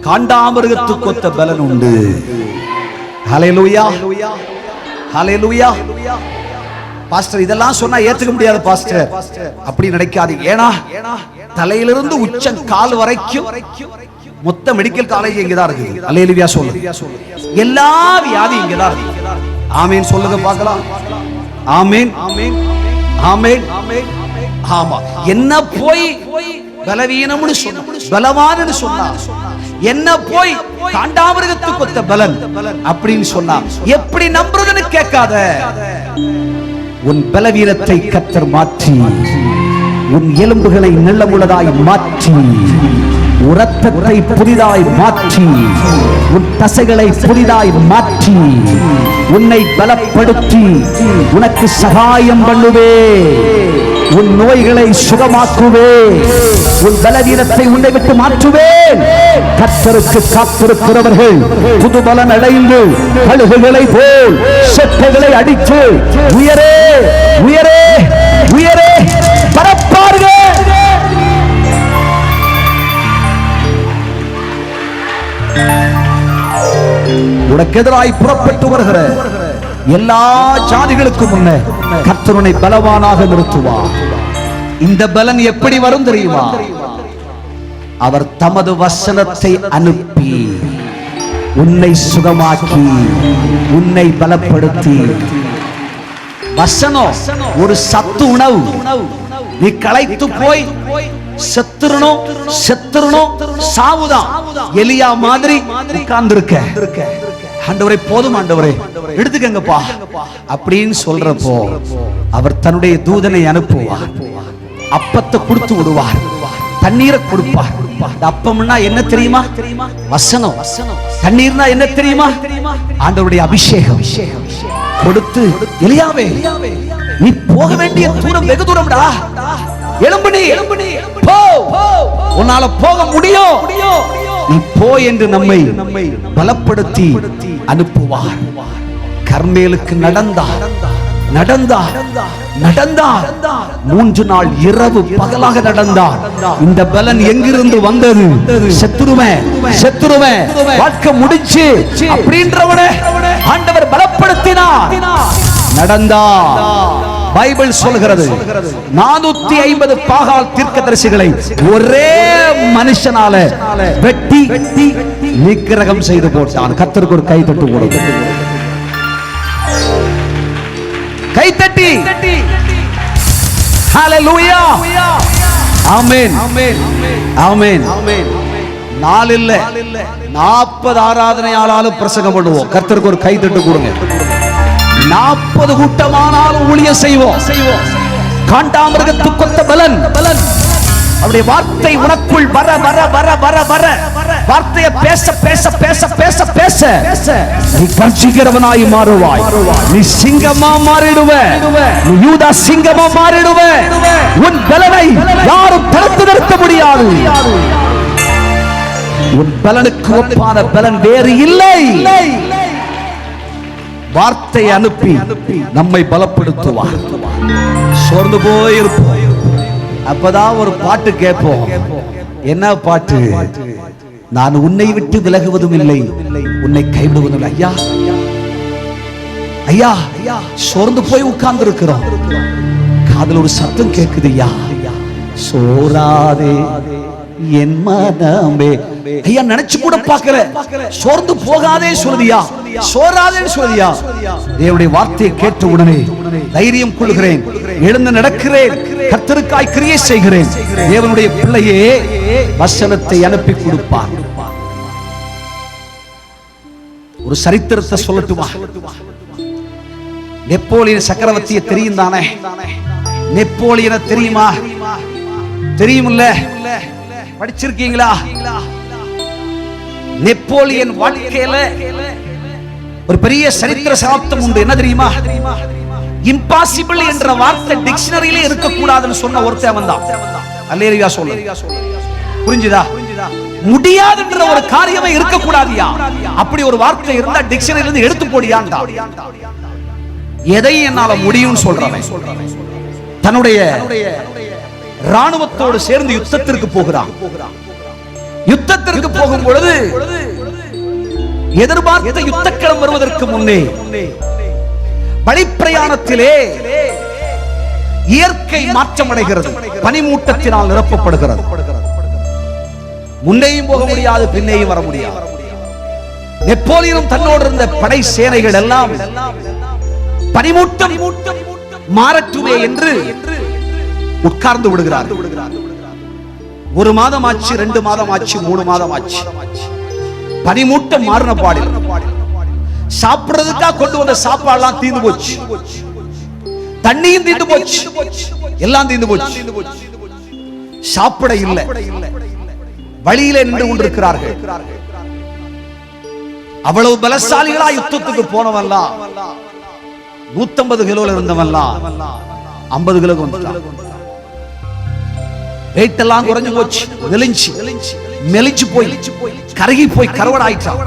காண்டாமிருகத்துக்கு பலன் உண்டு. ஹல்லேலூயா, ஹல்லேலூயா. பாஸ்டர் இதெல்லாம் சொன்னா ஏத்துக்க முடியாது பாஸ்டர், அப்படி நினைக்காதீங்க. ஏன்னா தலையிலிருந்து உச்சம் கால் வரைக்கும் மொத்த மெடிக்கல் காலேஜ் இங்கதான் இருக்குது. அல்லேலூயா சொல்லுங்க. எல்லா வியாதி இங்கதான் இருக்கு. ஆமீன் சொல்லுங்க பார்க்கலாம். ஆமீன், ஆமீன், ஆமீன். ஆமா, என்ன போய் பலவீனம்னு சொன்ன, பலவான்னு சொன்னா, என்ன போய் காண்டாமிருகத்துக்கு ஒத்த பலன் அப்படின்னு சொன்னா எப்படி நம்புறதுன்னு கேட்காத. உன் பலவீனத்தை கர்த்தர் மாற்றி உன் எலும்புகளை நல்லமுள்ளதாய் மாற்றி இரத்தத்தை புதிதாய் மாற்றி உன் தசைகளை புதிதாய் மாற்றி உன்னை பலப்படுத்தி உனக்கு சகாயம் பண்ணுவே. உன் நோய்களை சுகமாக்குவே. உன் பலவீனத்தை உன்னை விட்டு மாற்றுவேன். கர்த்தருக்கு காத்திருக்கிறவர்கள் புது பலன் அடைந்து கழுகுகளை போல் செட்டைகளை அடித்து உயரே உயரே உயரே பரப்பார்கள். உனக்கு எதிராய் புறப்பட்டு வருகிற எல்லா ஜாதிகளுக்கும் முன்னே கர்த்தர் உன்னை பலவானாக நிறுத்துவார். இந்த பலன் எப்படி வரும் தெரியுமா? அவர் தமது வசனத்தை அனுப்பி உன்னை சுகமாக்கி உன்னை பலப்படுத்தி. வசனம் ஒரு சத்து உணவு. நீ களைத்து போய் செத்துறணும் செத்துறணும் சாவுதான். எலியா மாதிரி உட்கார்ந்திருக்க, ஆண்டவரே போதும் ஆண்டவரே எடுத்துக்கங்கப்பா அப்படின்னு சொல்றப்போ அவர் தன்னுடைய தூதனை அனுப்புவார். அப்பத்தை கொடுத்து விடுவார், தண்ணீரை கொடுப்பார். அப்பம்னா என்ன தெரியுமா? வசனம். தண்ணீர்னா என்ன தெரியுமா? ஆண்டவருடைய அபிஷேகம் கொடுத்து, எலியாவே நீ போக வேண்டிய தூரம் வெகு தூரம்டா, எழும்பு நீ போ, உன்னால போக முடியும், நீ போ என்று நம்மை பலப்படுத்தி அனுப்புவார். கர்மேலுக்கு நடந்தார் நடந்தார் நடந்தார் 3 நாள் இரவு பகலாக நடந்தார். இந்த பலன் எங்கிருந்து வந்தது? செத்துருவேன் வாழ்க்கை முடிச்சு அப்படின்றவனே ஆண்டவர் பலப்படுத்தினார். நடந்தார். பைபிள் சொல்கிறது 450 பாகால் தீர்க்கதரிசிகளை ஒரே மனுஷனால வெட்டி நிக்கிரகம் செய்து போட்டான். கர்த்தருக்கு ஒரு கை தட்டு கொடுங்க. கை தட்டி ஹல்லேலூயா, ஆமென், ஆமென். 4 இல்ல 40 ஆராதனையாளரும் பிரசங்கம் பண்ணுவோம். கர்த்தருக்கு ஒரு கை தட்டு கொடுங்க. 40 கூட்டமானாலும் ஊழியம் செய்வோம். காண்டாமிருகத்துக்கு ஒத்த பலன். அவருடைய வார்த்தை உனக்குள் வர வர வர வர வர வார்த்தையை பேச பேச பேச பேச பேச நீ கர்ஜிக்கிறவனாய் மாறுவாய். நீ சிங்கமா மாறிடுவ. நீ யூதா சிங்கமா மாறிடுவ. உன் பலனை யாரும் தடுத்து நிறுத்த முடியாது. உன் பலனுக்கு ஒப்பான பலன் வேறு இல்லை. வார்த்தை அனுப்பி நம்மை பலப்படுத்துவார். சோர்ந்து போயிருப்போம், அப்பதான் ஒரு பாட்டு கேட்போம். என்ன பாட்டு? நான் உன்னை விட்டு விலகுவதும் இல்லை, உன்னை கைவிடுவதும் இல்லை. ஐயா ஐயா ஐயா, சோர்ந்து போய் உட்கார்ந்து இருக்கிறோம். காதுல ஒரு சத்தம் கேக்குது. ஐயா சோராதே என் மனமே. ஐயா நினைச்சு கூட பார்க்கல. சோர்ந்து போகாதே சொல்லுதியா, சோராதே சொல்லுதியா. தேவனுடைய வார்த்தையை கேட்ட உடனே தைரியம் கொள்கிறேன், எழுந்து நடக்கிறேன், கர்த்தருக்காய் கிரியை செய்கிறேன். தேவனுடைய பிள்ளையே வசனத்தை அனுப்பி கொடுப்பார். ஒரு சரித்திரத்தை சொல்லட்டுமா? நெப்போலியன் சக்கரவர்த்தியை தெரியும் தானே? நெப்போலியனை தெரியுமா? தெரியுமில்ல? படிச்சிருக்கீங்களா? நெப்போலியன் வாழ்க்கையில ஒரு பெரிய சரித்திர சகாப்தம் உண்டு. என்ன தெரியுமா? இம்பாசிபிள் என்ற வார்த்தை டிக்ஷனரியிலே இருக்க கூடாதுன்னு சொன்ன ஒருத்தன் வந்தான். அல்லேலூயா சொல்லு. புரிஞ்சுதா? முடியாதுன்ற ஒரு காரியமே இருக்க கூடாதியா. அப்படி ஒரு வார்த்தை இருந்தா டிக்ஷனரியில இருந்து எடுத்து போடியான்டா. எதையும் என்னால முடியும்னு சொல்றவன் தன்னுடைய ராணுவத்தோடு சேர்ந்து யுத்தத்திற்கு போகிறான். யுத்தத்திற்கு போகும் பொழுது எதிர்பார்த்த யுத்தக்களம் வருவதற்கு முன்னே வழிப்பிரயாணத்திலே இயற்கை மாற்றம் அடைகிறது. பனிமூட்டத்தினால் நிரப்பப்படுகிறது. முன்னேயும் போக முடியாது, பின்னேயும் வர முடியாது. நெப்போலியனும் தன்னோடு இருந்த படை சேனைகள் எல்லாம் பனிமூட்டம் மாறட்டுமே என்று உட்கார்ந்து விடுகிறார்கள். 1 மாதம் ஆச்சு, 2 மாதம் ஆச்சு, 3 மாதம் ஆச்சு. பனிமூட்டம் மாறின பாடில் சாப்பிடுறதுக்காக கொண்டு வந்த சாப்பாடுலாம் தீர்ந்து போச்சு. தண்ணியும் தீர்ந்து போச்சு. எல்லாம் தீர்ந்து போச்சு. சாப்பிட இல்லை. வழியிலே நின்று கொண்டிருக்கிறார்கள். அவ்வளவு பலசாலிகளா யுத்தத்துக்கு போனவல்ல. 150 கிலோல இருந்தவல்ல 50 கிலோ வந்துட்டான். வெயிட் எல்லாம் குறைஞ்சு போச்சு. மெலிஞ்சு போய் கருகி போய் கருவடாயிட்டான்.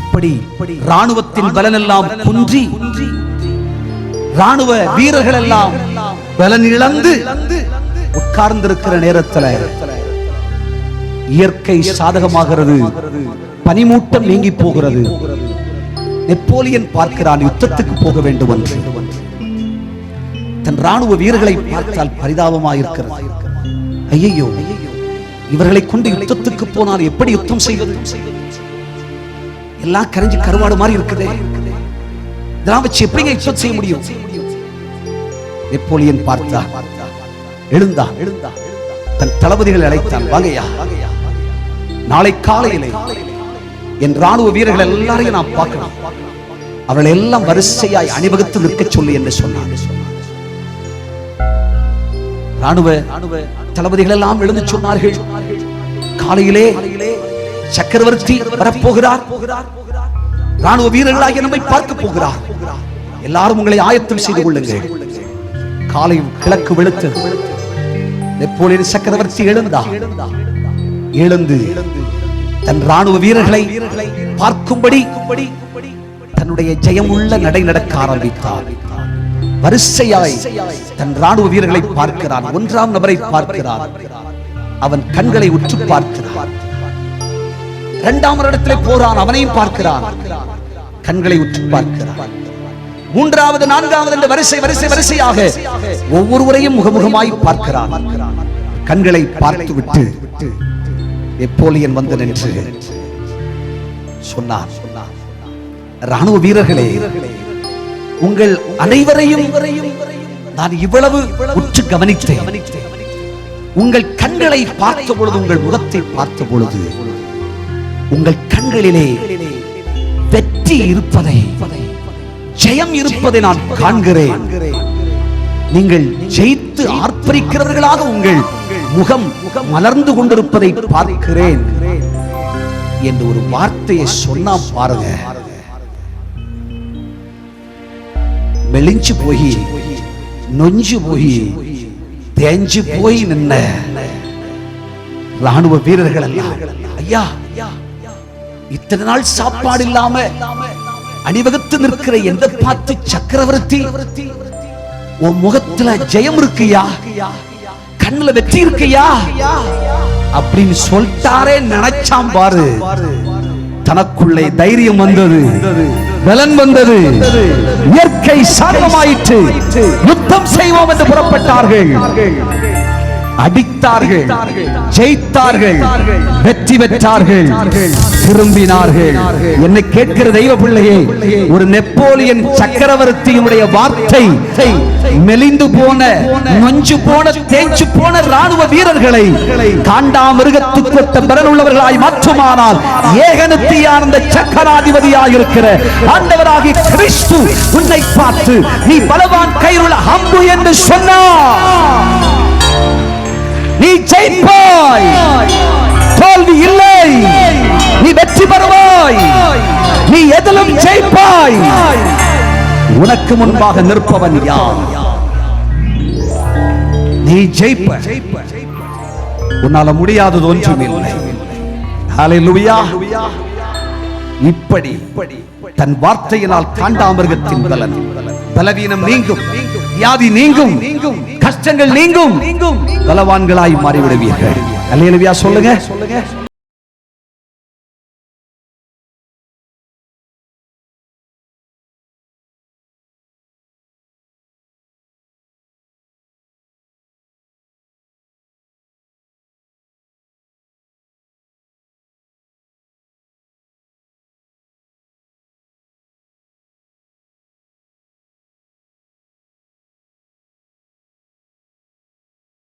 இப்படி ராணுவத்தின் பலன் எல்லாம் குன்றி ராணுவ வீரர்கள் எல்லாம் பலன் இழந்து உட்கார்ந்திருக்கிற நேரத்தில் இயற்கை சாதகமாகிறது. பனிமூட்டம் நீங்கி போகிறது. நெப்போலியன் பார்க்கிறான் யுத்தத்துக்கு போக வேண்டும் என்று. தன் ராணுவ வீரர்களை பார்த்தால் பரிதாபமாக இருக்கிறது. ஐயோ, இவர்களை கொண்டு யுத்தத்துக்கு போனால் எப்படி யுத்தம் செய்வது? எல்லாம் கரைஞ்சு கருவாடு மாதிரி இருக்குது. இதெல்லாம் வச்சு எப்படி யுத்தம் செய்ய முடியும்? நெப்போலியன் பார்த்தா, எழுந்தா தன் தளபதிகளை அழைத்தான். வாங்கய்யா, நாளை காலையிலே என் ராணுவ வீரர்கள் எல்லாரையும் நான் பார்க்கணும். அவர்கள் எல்லாம் வரிசையாய் அணிவகுத்து நிற்க சொல்லி என்று சொன்னான். ராணுவ தளபதிகள் எல்லாம் எழுந்து சொன்னார்கள், காலையிலே சக்கரவர்த்தி வரப்போகிறார். ராணுவ வீரர்களாகிய நம்மை பார்க்க போகிறார். எல்லாரும் உங்களை ஆயத்தம் செய்து கொள்ளுங்கள். காலை கிழக்கு வெளுத்தது. நெப்போலியன் சக்கரவர்த்தி எழுந்து தன் ராணுவ வீரர்களை பார்க்கும்படி தன்னுடைய ஜெயமுள்ள நடை நடக்க ஆரம்பித்தார். வரிசையாய் தன் ராணுவ வீரர்களை பார்க்கிறான். 1ஆம் நபரை பார்க்கிறான். அவன் கண்களை உற்று பார்க்கிறான். 2ஆம் இடத்திலே போறான். அவனையும் பார்க்கிறான். கண்களை உற்று பார்க்கிறான். 3வது 4வது என்று வரிசையாக ஒவ்வொருவரையும் முகமுகமாய் பார்க்கிறான். கண்களை பார்த்து விட்டு நெப்போலியன் வந்து நின்று சொன்னார், ராணுவ வீரர்களே, உங்கள் அனைவரையும் நான் இவ்வளவு உற்று கவனித்தேன். உங்கள் கண்களை பார்த்த பொழுது, உங்கள் முகத்தை பார்த்த பொழுது, உங்கள் கண்களிலே வெற்றி இருப்பதை, ஜெயம் இருப்பதை நான் காண்கிறேன். நீங்கள் ஜெயித்து ஆர்ப்பரிக்கிறவர்களாக உங்கள் முகம் மலர்ந்து கொண்டிருப்பதை பார்க்கிறேன் என்று ஒரு வார்த்தையை சொன்னா பாருங்க. மெலிஞ்சு போய், நொஞ்சு போய், தேஞ்சு போய் நின்ன ராணுவ வீரர்கள் எல்லாம், ஐயா, இத்தனை நாள் சாப்பாடு இல்லாம அணிவகுத்து நிற்கிற எந்த பார்த்து சக்கரவர்த்தி, உன் முகத்துல ஜெயம் இருக்குயா, கண்ணுல வெற்றி இருக்குயா அப்படின்னு சொல்லிட்டாரே நினைச்சாம் பாரு. தனக்குள்ளே தைரியம் வந்தது, பலன் வந்தது, இயற்கை சாதகமாயிற்று. யுத்தம் செய்வோம் என்று புறப்பட்டார்கள். அடித்தார்கள், ஜெயித்தார்கள், வெற்றி பெற்றார்கள், திரும்பினார்கள். என்னை கேட்கிற தெய்வ பிள்ளையே, ஒரு நெப்போலியன் சக்கரவர்த்தியினுடைய வார்த்தை மெலிந்து போன, நொஞ்சு போன, தேய்ச்சு போன ராணுவ வீரர்களை காண்டாமிருகத்துக்கு ஒத்த பலன் உள்ளவர்களாய் மாற்றுமானால், ஏகனத்தியானந்த சக்கராதிபதியாய் இருக்கிற ஆண்டவராகிய கிறிஸ்து உன்னை பார்த்து, நீ பலவான் கையிலுள்ள அம்பு என்று சொன்னார். நீ ஜெயிப்பாய், தோல்வி இல்லை. நீ வெற்றி பெறுவாய், நீ எதிலும் ஜெயிப்பாய். உனக்கு முன்பாக நிற்பவன் யார்? நீ ஜெயிப்ப. உன்னால முடியாதது ஒன்றுமில்லை. ஹல்லேலூயா. இப்படி தன் வார்த்தையினால் காண்டாமிருகத்தின் பலன், பலவீனம் நீங்கும். வியாதி நீங்கும், கஷ்டங்கள் நீங்கும், பலவான்களாய் மாறிவிடுவீர்கள். அல்லேலூயா சொல்லுங்க.